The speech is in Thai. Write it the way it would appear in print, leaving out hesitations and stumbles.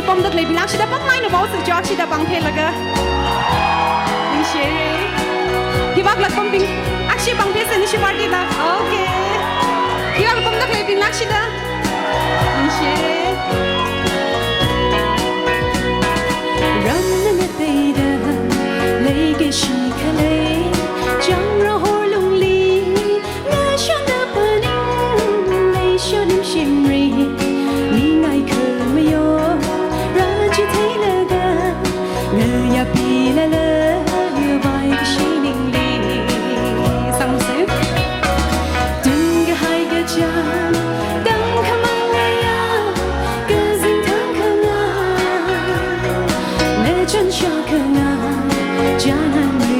ปมดักเลยพิลักชิดาปังไงหนูบอกสุดยอดชิดาปังเพลละก็ยังเชื่อพี่บักละปมปิงอักชิปังเพลเซนิชิบาร์ดีละโอเคพี่บักละปมดักเลยพิลักชิดายังเชื่อรันนั่นเตยดาเลยก็ชีคาเลยจังเราหัวลงลีเงาชนดาปนิงเลยชนชิมรีลีไงเคยไม่ยอมราชิเทเลกาเงยาปีละเลเงยใบก็ชีนิงลีสังเสพดึงก็ให้ก็จางดังขมังไงก็สิ่งทั้งข้างหน้าแม้ฉันชอบข้างหน้าจานัน